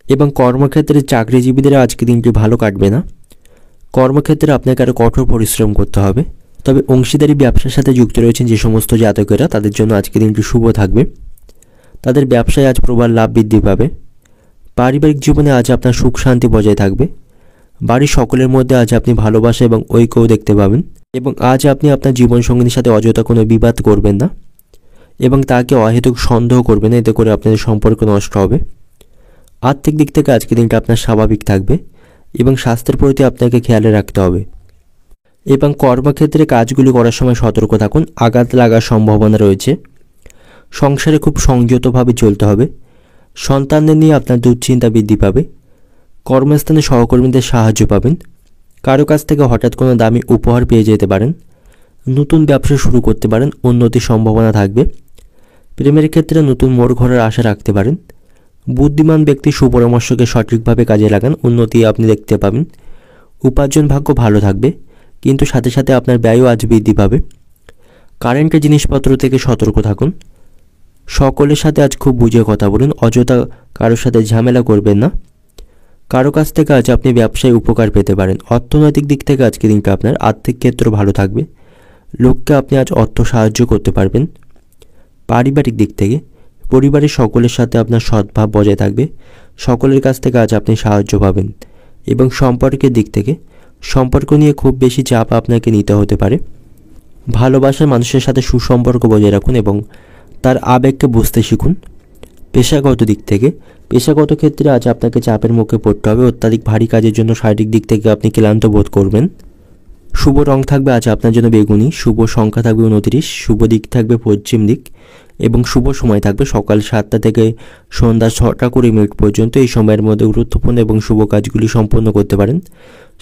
এবং কর্মক্ষেত্রে চাকরিজীবীদের আজকের দিনটি ভালো কাটবে না। কর্মক্ষেত্রে আপনাকে আরও কঠোর পরিশ্রম করতে হবে। তবে অংশীদারি ব্যবসার সাথে যুক্ত রয়েছেন যে সমস্ত জাতকেরা, তাদের জন্য আজকের দিনটি শুভ থাকবে। তাদের ব্যবসায় আজ প্রবল লাভ বৃদ্ধি পাবে। পারিবারিক জীবনে আজ আপনার সুখ শান্তি বজায় থাকবে। বাড়ির সকলের মধ্যে আজ আপনি ভালোবাসা এবং ঐক্যও দেখতে পাবেন এবং আজ আপনি আপনার জীবনসঙ্গীর সাথে অযথা কোনো বিবাদ করবেন না এবং তাকে অহেতুক সন্দেহ করবেন না, এতে করে আপনাদের সম্পর্ক নষ্ট হবে। আর্থিক দিক থেকে আজকের দিনটা আপনার স্বাভাবিক থাকবে এবং স্বাস্থ্যের প্রতি আপনাকে খেয়াল রাখতে হবে এবং কর্মক্ষেত্রে কাজগুলি করার সময় সতর্ক থাকুন, আঘাত লাগার সম্ভাবনা রয়েছে। সংসারে খুব সংযতভাবে চলতে হবে। সন্তানদের নিয়ে আপনার দুশ্চিন্তা বৃদ্ধি পাবে। কর্মস্থানে সহকর্মীদের সাহায্য পাবেন। কারো কাছ থেকে হঠাৎ কোনো দামি উপহার পেয়ে যেতে পারেন। নতুন ব্যবসা শুরু করতে পারেন, উন্নতির সম্ভাবনা থাকবে। প্রেমের ক্ষেত্রে নতুন মোড় ঘোরার আশা রাখতে পারেন। বুদ্ধিমান ব্যক্তি সুপরামর্শকে সঠিকভাবে কাজে লাগান, উন্নতি আপনি দেখতে পাবেন। উপার্জন ভাগ্য ভালো থাকবে, কিন্তু সাথে সাথে আপনার ব্যয়ও আজ বৃদ্ধি পাবে। কারেন্টের জিনিসপত্র থেকে সতর্ক থাকুন। সকলের সাথে আজ খুব বুঝে কথা বলুন, অযথা কারোর সাথে ঝামেলা করবেন না। কারো কাছ থেকে আজ আপনি ব্যবসায় উপকার পেতে পারেন। অর্থনৈতিক দিক থেকে আজকে দিনটা আপনার আর্থিক ক্ষেত্র ভালো থাকবে। লোককে আপনি আজ অর্থ সাহায্য করতে পারবেন। পারিবারিক দিক থেকে পরিবারের সকলের সাথে আপনার সদ্ভাব বজায় থাকবে। সকলের কাছ থেকে আজ আপনি সাহায্য পাবেন এবং সম্পর্কের দিক থেকে সম্পর্ক নিয়ে খুব বেশি চাপ আপনাকে নিতে হতে পারে। ভালোবাসার মানুষের সাথে সুসম্পর্ক বজায় রাখুন এবং তার আবেগকে বুঝতে শিখুন। পেশাগত দিক থেকে পেশাগত ক্ষেত্রে আজ আপনাকে চাপের মুখে পড়তে হবে। অত্যাধিক ভারী কাজের জন্য শারীরিক দিক থেকে আপনি ক্লান্ত বোধ করবেন। শুভ রং থাকবে আজ আপনার জন্য বেগুনি। শুভ সংখ্যা থাকবে 29। শুভ দিক থাকবে পশ্চিম দিক এবং শুভ সময় থাকবে সকাল 7টা থেকে সন্ধ্যা 6টা 20 মিনিট পর্যন্ত। এই সময়ের মধ্যে গুরুত্বপূর্ণ এবং শুভ কাজগুলি সম্পন্ন করতে পারেন।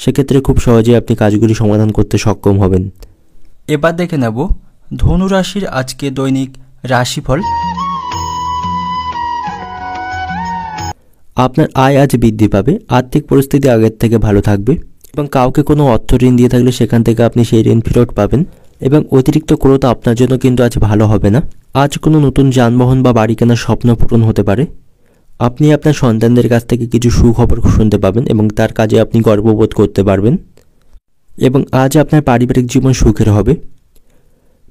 সেক্ষেত্রে খুব সহজেই আপনি কাজগুলি সমাধান করতে সক্ষম হবেন। এবার দেখে নেব ধনু রাশির আজকে দৈনিক রাশিফল। আপনার আয় আজ বৃদ্ধি পাবে। আর্থিক পরিস্থিতি আগের থেকে ভালো থাকবে এবং কাউকে কোনো অর্থ ঋণ দিয়ে থাকলে সেখান থেকে আপনি সেই ঋণ ফেরত পাবেন এবং অতিরিক্ত ক্রোধ আপনার জন্য কিন্তু আজ ভালো হবে না। আজ কোনো নতুন যানবাহন বা বাড়ি কেনার স্বপ্ন পূরণ হতে পারে। আপনি আপনার সন্তানদের কাছ থেকে কিছু সুখবর শুনতে পাবেন এবং তার কাজে আপনি গর্ববোধ করতে পারবেন এবং আজ আপনার পারিবারিক জীবন সুখের হবে।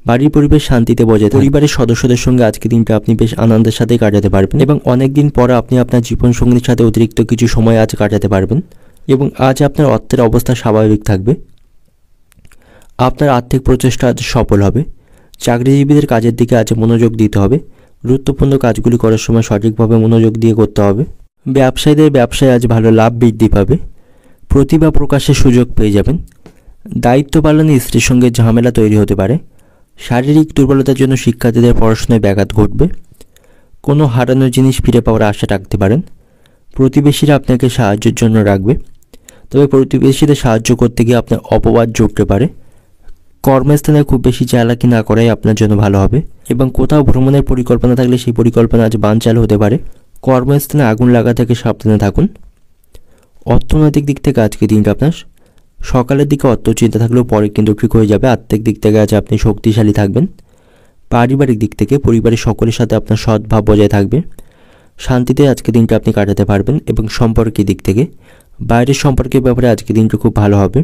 বাড়ির পরিবেশ শান্তিতে বজায় থাকবে। পরিবারের সদস্যদের সঙ্গে আজকে দিনটা আপনি বেশ আনন্দের সাথে কাটাতে পারবেন এবং অনেক দিন পর আপনি আপনার জীবনসঙ্গীর সাথে অতিরিক্ত কিছু সময় আজ কাটাতে পারবেন এবং আজ আপনার অর্থের অবস্থা স্বাভাবিক থাকবে। আপনার আর্থিক প্রচেষ্টা আজ সফল হবে। চাকরিজীবীদের কাজের দিকে আজ মনোযোগ দিতে হবে। গুরুত্বপূর্ণ কাজগুলি করার সময় সঠিকভাবে মনোযোগ দিয়ে করতে হবে। ব্যবসায়ীদের ব্যবসায় আজ ভালো লাভ বৃদ্ধি পাবে। প্রতিভা প্রকাশের সুযোগ পেয়ে যাবেন। দায়িত্ব পালনে স্ত্রীর সঙ্গে ঝামেলা তৈরি হতে পারে। শারীরিক দুর্বলতার জন্য শিক্ষার্থীদের পড়াশোনায় ব্যাঘাত ঘটবে। কোনো হারানো জিনিস ফিরে পাওয়ার আশা রাখতে পারেন। প্রতিবেশীরা আপনাকে সাহায্যের জন্য রাখবে, তবে প্রতিবেশীদের সাহায্য করতে গিয়ে আপনার অপবাদ জুটতে পারে। কর্মস্থানে খুব বেশি চালাকি না করাই আপনার জন্য ভালো হবে এবং কোথাও ভ্রমণের পরিকল্পনা থাকলে সেই পরিকল্পনা আজ বানচাল হতে পারে। কর্মস্থানে আগুন লাগা থেকে সাবধানে থাকুন। অর্থনৈতিক দিক থেকে আজকে দিনটা আপনার সকালের দিকে অত চিন্তা থাকলেও পরে কিন্তু ঠিক হয়ে যাবে। আর্থিক দিক থেকে আজ আপনি শক্তিশালী থাকবেন। পারিবারিক দিক থেকে পরিবারের সকলের সাথে আপনার সদ্ভাব বজায় থাকবে। শান্তিতে আজকে দিনটা আপনি কাটাতে পারবেন। এবং সম্পর্কের দিক থেকে বাইরের সম্পর্কের ব্যাপারে আজকে দিনটা খুব ভালো হবে।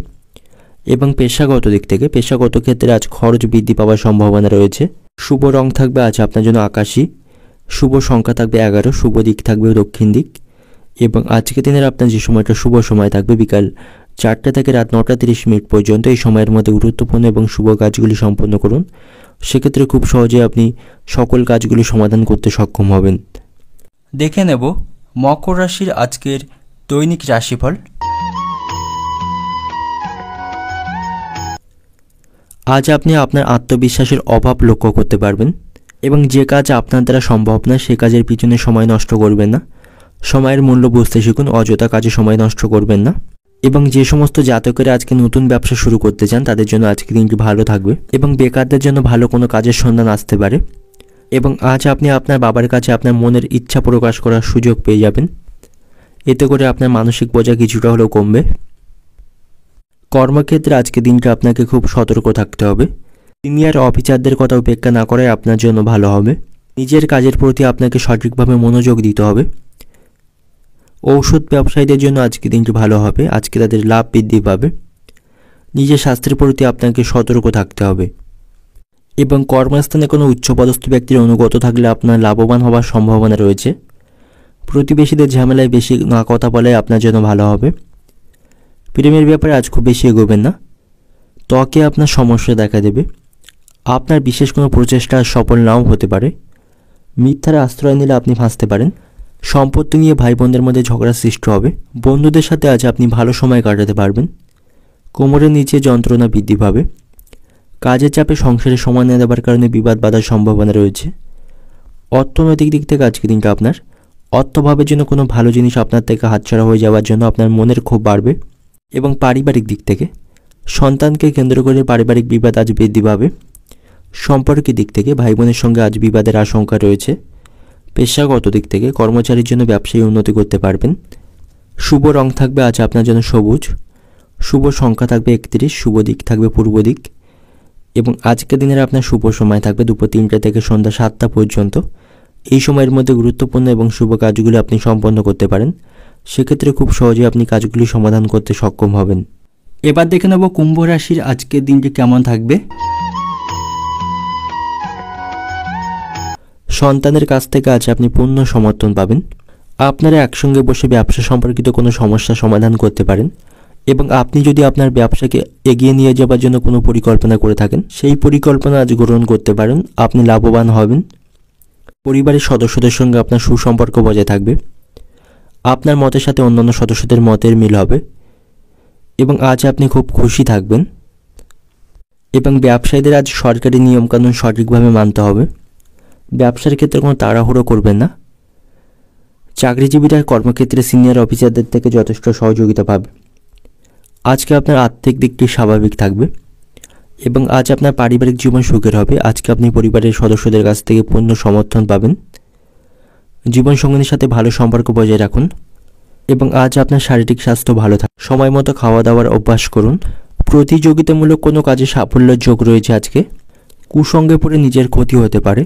এবং পেশাগত দিক থেকে পেশাগত ক্ষেত্রে আজ খরচ বৃদ্ধি পাওয়ার সম্ভাবনা রয়েছে। শুভ রং থাকবে আজ আপনার জন্য আকাশী। শুভ সংখ্যা থাকবে 11। শুভ দিক থাকবে দক্ষিণ দিক। এবং আজকে দিনের আপনার যে সময়টা শুভ সময় থাকবে বিকাল 4টা থেকে রাত 9:30 পর্যন্ত। এই সময়ের মধ্যে গুরুত্বপূর্ণ এবং শুভ কাজগুলি সম্পন্ন করুন। সেক্ষেত্রে খুব সহজে আপনি সকল কাজগুলি সমাধান করতে সক্ষম হবেন। দেখে নেব মকর রাশির আজকের দৈনিক রাশিফল। আজ আপনি আপনার আত্মবিশ্বাসের অভাব লক্ষ্য করতে পারবেন। এবং যে কাজ আপনার দ্বারা সম্ভব না সে কাজের পিছনে সময় নষ্ট করবেন না। সময়ের মূল্য বুঝতে শিখুন, অযথা কাজে সময় নষ্ট করবেন না। এবং যে সমস্ত জাতকেরা আজকে নতুন ব্যবসা শুরু করতে চান তাদের জন্য আজকে দিনটি ভালো থাকবে। এবং বেকারদের জন্য ভালো কোনো কাজের সন্ধান আসতে পারে। এবং আজ আপনি আপনার বাবার কাছে আপনার মনের ইচ্ছা প্রকাশ করার সুযোগ পেয়ে যাবেন। এতে করে আপনার মানসিক বোঝা কিছুটা হলেও কমবে। কর্মক্ষেত্রে আজকে দিনটা আপনাকে খুব সতর্ক থাকতে হবে। সিনিয়র অফিসারদের কথা উপেক্ষা না করাই আপনার জন্য ভালো হবে। নিজের কাজের প্রতি আপনাকে সঠিকভাবে মনোযোগ দিতে হবে। ঔষধ ব্যবসায়ীদের জন্য আজকে দিনটি ভালো হবে। আজকে তাদের লাভ বৃদ্ধি পাবে। নিজের স্বাস্থ্যের প্রতি আপনাকে সতর্ক থাকতে হবে। এবং কর্মস্থানে কোনো উচ্চপদস্থ ব্যক্তির অনুগত থাকলে আপনার লাভবান হওয়ার সম্ভাবনা রয়েছে। প্রতিবেশীদের ঝামেলায় বেশি না কথা বলে আপনার জন্য ভালো হবে। প্রেমের ব্যাপারে আজ খুব বেশি এগোবেন না, ত্বকে আপনার সমস্যা দেখা দেবে। আপনার বিশেষ কোনো প্রচেষ্টা সফল নাও হতে পারে। মিথ্যার আশ্রয় নিলে আপনি ফাঁসতে পারেন। সম্পত্তি নিয়ে ভাই বোনদের মধ্যে ঝগড়ার সৃষ্টি হবে। বন্ধুদের সাথে আজ আপনি ভালো সময় কাটাতে পারবেন। কোমরের নিচে যন্ত্রণা বৃদ্ধি পাবে। কাজের চাপে সংসারে সময় না দেওয়ার কারণে বিবাদ বাধার সম্ভাবনা রয়েছে। অর্থনৈতিক দিক থেকে আজকে দিনটা আপনার অর্থভাবের জন্য কোনো ভালো জিনিস আপনার থেকে হাতছাড়া হয়ে যাওয়ার জন্য আপনার মনের ক্ষোভ বাড়বে। এবং পারিবারিক দিক থেকে সন্তানকে কেন্দ্র করে পারিবারিক বিবাদ আজ বৃদ্ধি পাবে। সম্পর্কের দিক থেকে ভাই বোনের সঙ্গে আজ বিবাদের আশঙ্কা রয়েছে। পেশাগত দিক থেকে কর্মচারীর জন্য ব্যবসায়ী উন্নতি করতে পারবেন। শুভ রং থাকবে আজ আপনার জন্য সবুজ। শুভ সংখ্যা থাকবে 31। শুভ দিক থাকবে পূর্ব দিক। এবং আজকের দিনের আপনার শুভ সময় থাকবে দুপুর 3টা থেকে সন্ধ্যা 7টা পর্যন্ত। এই সময়ের মধ্যে গুরুত্বপূর্ণ এবং শুভ কাজগুলি আপনি সম্পন্ন করতে পারেন। সেক্ষেত্রে খুব সহজে আপনি কাজগুলি সমাধান করতে সক্ষম হবেন। এবার দেখে নেব কুম্ভ রাশির আজকের দিনটি কেমন থাকবে। সন্তানের কাছ থেকে আজ আপনি পূর্ণ সমর্থন পাবেন। আপনারা একসঙ্গে বসে ব্যবসা সম্পর্কিত কোনো সমস্যা সমাধান করতে পারেন। এবং আপনি যদি আপনার ব্যবসাকে এগিয়ে নিয়ে যাওয়ার জন্য কোনো পরিকল্পনা করে থাকেন সেই পরিকল্পনা আজ গ্রহণ করতে পারেন। আপনি লাভবান হবেন। পরিবারের সদস্যদের সঙ্গে আপনার সুসম্পর্ক বজায় থাকবে। আপনার মতের সাথে অন্যান্য সদস্যদের মতের মিল হবে। এবং আজ আপনি খুব খুশি থাকবেন। এবং ব্যবসায়ীদের আজ সরকারি নিয়মকানুন সঠিকভাবে মানতে হবে। ব্যবসার ক্ষেত্রে কোনো তাড়াহুড়ো করবেন না। চাকরিজীবীরা কর্মক্ষেত্রে সিনিয়র অফিসারদের থেকে যথেষ্ট সহযোগিতা পাবে। আজকে আপনার আর্থিক দিকটি স্বাভাবিক থাকবে। এবং আজ আপনার পারিবারিক জীবন সুখের হবে। আজকে আপনি পরিবারের সদস্যদের কাছ থেকে পূর্ণ সমর্থন পাবেন। জীবনসঙ্গিনীর সাথে ভালো সম্পর্ক বজায় রাখুন। এবং আজ আপনার শারীরিক স্বাস্থ্য ভালো থাকে। সময় মতো খাওয়া দাওয়ার অভ্যাস করুন। প্রতিযোগিতামূলক কোনো কাজে সাফল্যের যোগ রয়েছে আজকে। কুসঙ্গে পড়ে নিজের ক্ষতি হতে পারে।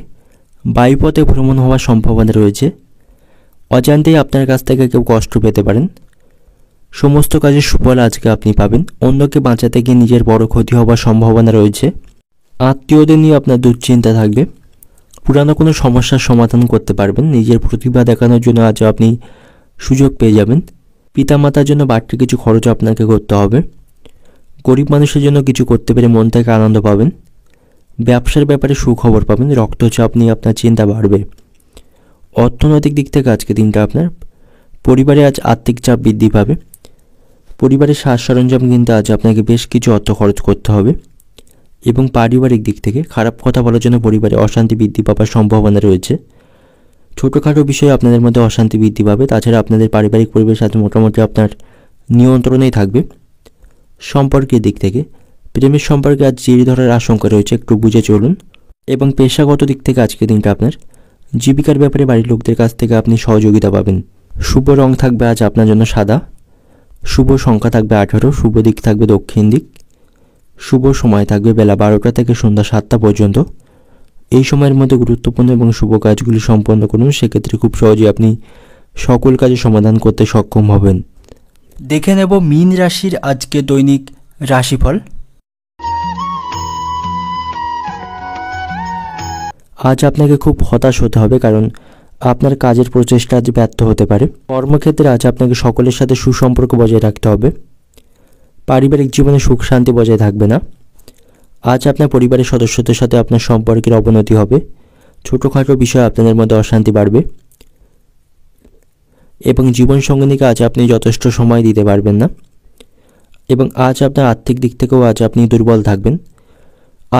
বায়ুপথে ভ্রমণ হওয়ার সম্ভাবনা রয়েছে। অজান্তেই আপনার কাছ থেকে কেউ কষ্ট পেতে পারেন। সমস্ত কাজের সুফল আজকে আপনি পাবেন। অন্যকে বাঁচাতে গিয়ে নিজের বড় ক্ষতি হওয়ার সম্ভাবনা রয়েছে। আত্মীয়দের নিয়ে আপনার দুশ্চিন্তা থাকবে। পুরানো কোনো সমস্যার সমাধান করতে পারবেন। নিজের প্রতিভা দেখানোর জন্য আজ আপনি সুযোগ পেয়ে যাবেন। পিতামাতার জন্য বাড়তি কিছু খরচ আপনাকে করতে হবে। গরিব মানুষের জন্য কিছু করতে পেরে মন থেকে আনন্দ পাবেন। ব্যবসার ব্যাপারে সুখবর পাবেন। রক্তচাপ নিয়ে আপনার চিন্তা বাড়বে। অর্থনৈতিক দিক থেকে আজকে দিনটা আপনার পরিবারে আজ আর্থিক চাপ বৃদ্ধি পাবে। পরিবারের সাজ সরঞ্জাম কিনতে আজ আপনাকে বেশ কিছু অর্থ খরচ করতে হবে। এবং পারিবারিক দিক থেকে খারাপ কথা বলার জন্য পরিবারে অশান্তি বৃদ্ধি পাওয়ার সম্ভাবনা রয়েছে। ছোটোখাটো বিষয়ে আপনাদের মধ্যে অশান্তি বৃদ্ধি পাবে। তাছাড়া আপনাদের পারিবারিক পরিবেশের সাথে মোটামুটি আপনার নিয়ন্ত্রণেই থাকবে। সম্পর্কের দিক থেকে প্রেমের সম্পর্কে আজ জিরি ধরার আশঙ্কা রয়েছে, একটু বুঝে চলুন। এবং পেশাগত দিক থেকে আজকে দিনটা আপনার জীবিকার ব্যাপারে বাড়ির লোকদের কাছ থেকে আপনি সহযোগিতা পাবেন। শুভ রং থাকবে আজ আপনার জন্য সাদা। শুভ সংখ্যা থাকবে 18, শুভ দিক থাকবে দক্ষিণ দিক, শুভ সময় থাকবে বেলা 12টা থেকে সন্ধ্যা 7টা পর্যন্ত। এই সময়ের মধ্যে গুরুত্বপূর্ণ এবং শুভ কাজগুলি সম্পন্ন করুন, সেক্ষেত্রে খুব সহজেই আপনি সকল কাজের সমাধান করতে সক্ষম হবেন। দেখে নেব মীন রাশির আজকে দৈনিক রাশিফল। আজ আপনাকে খুব হতাশ হতে হবে, কারণ আপনার কাজের প্রচেষ্টা আজ ব্যর্থ হতে পারে। কর্মক্ষেত্রে আজ আপনাকে সকলের সাথে সুসম্পর্ক বজায় রাখতে হবে। পারিবারিক জীবনে সুখ শান্তি বজায় থাকবে না। আজ আপনার পরিবারের সদস্যদের সাথে আপনার সম্পর্কের অবনতি হবে। ছোটোখাটো বিষয়ে আপনাদের মধ্যে অশান্তি বাড়বে এবং জীবনসঙ্গিনীকে আজ আপনি যথেষ্ট সময় দিতে পারবেন না। এবং আজ আপনার আর্থিক দিক থেকেও আজ আপনি দুর্বল থাকবেন।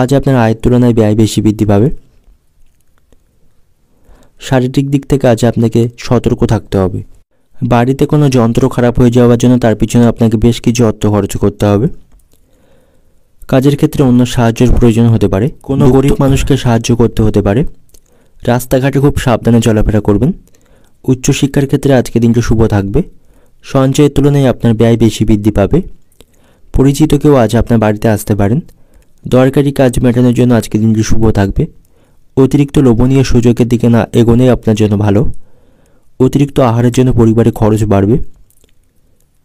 আজ আপনার আয়ের তুলনায় ব্যয় বেশি বৃদ্ধি পাবে। শারীরিক দিক থেকে আজ আপনাকে সতর্ক থাকতে হবে। বাড়িতে কোনো যন্ত্র খারাপ হয়ে যাওয়ার জন্য তার পিছনে আপনাকে বেশ কিছু অর্থ খরচ করতে হবে। কাজের ক্ষেত্রে অন্য সাহায্যের প্রয়োজন হতে পারে, কোনো গরিব মানুষকে সাহায্য করতে হতে পারে। রাস্তাঘাটে খুব সাবধানে চলাফেরা করবেন। উচ্চশিক্ষার ক্ষেত্রে আজকে দিনটি শুভ থাকবে। সঞ্চয়ের তুলনায় আপনার ব্যয় বেশি বৃদ্ধি পাবে। পরিচিত কেউ আজ আপনার বাড়িতে আসতে পারেন। দরকারি কাজ মেটানোর জন্য আজকে দিনটি শুভ থাকবে। অতিরিক্ত লোভনীয় সুযোগের দিকে না এগোনোই আপনার জন্য ভালো। অতিরিক্ত আহারের জন্য পরিবারে খরচ বাড়বে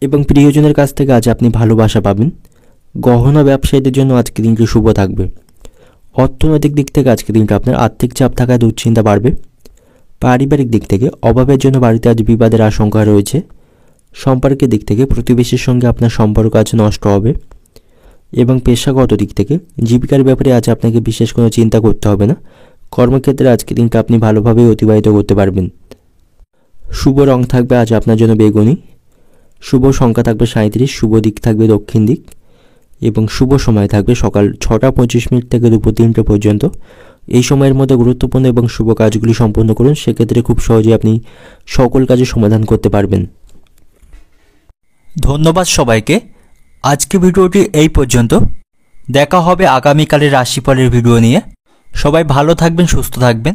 এবং প্রিয়জনের কাছ থেকে আজ আপনি ভালোবাসা পাবেন। গহনা ব্যবসায়ীদের জন্য আজকে দিনটি শুভ থাকবে। অর্থনৈতিক দিক থেকে আজকে দিনটা আপনার আর্থিক চাপ থাকায় দুশ্চিন্তা বাড়বে। পারিবারিক দিক থেকে অভাবের জন্য বাড়িতে আজ বিবাদের আশঙ্কা রয়েছে। সম্পর্কের দিক থেকে প্রতিবেশীর সঙ্গে আপনার সম্পর্ক আজ নষ্ট হবে এবং পেশাগত দিক থেকে জীবিকার ব্যাপারে আজ আপনাকে বিশেষ কোনো চিন্তা করতে হবে না। কর্মক্ষেত্রে আজকে দিনটা আপনি ভালোভাবেই অতিবাহিত করতে পারবেন। শুভ রং থাকবে আজ আপনার জন্য বেগুনি। শুভ সংখ্যা থাকবে 37, শুভ দিক থাকবে দক্ষিণ দিক এবং শুভ সময় থাকবে সকাল 6:25 থেকে দুপুর 3টে পর্যন্ত। এই সময়ের মধ্যে গুরুত্বপূর্ণ এবং শুভ কাজগুলি সম্পন্ন করুন, সেক্ষেত্রে খুব সহজেই আপনি সকল কাজের সমাধান করতে পারবেন। ধন্যবাদ সবাইকে। আজকে ভিডিওটি এই পর্যন্ত। দেখা হবে আগামীকালের রাশিফলের ভিডিও নিয়ে। সবাই ভালো থাকবেন, সুস্থ থাকবেন।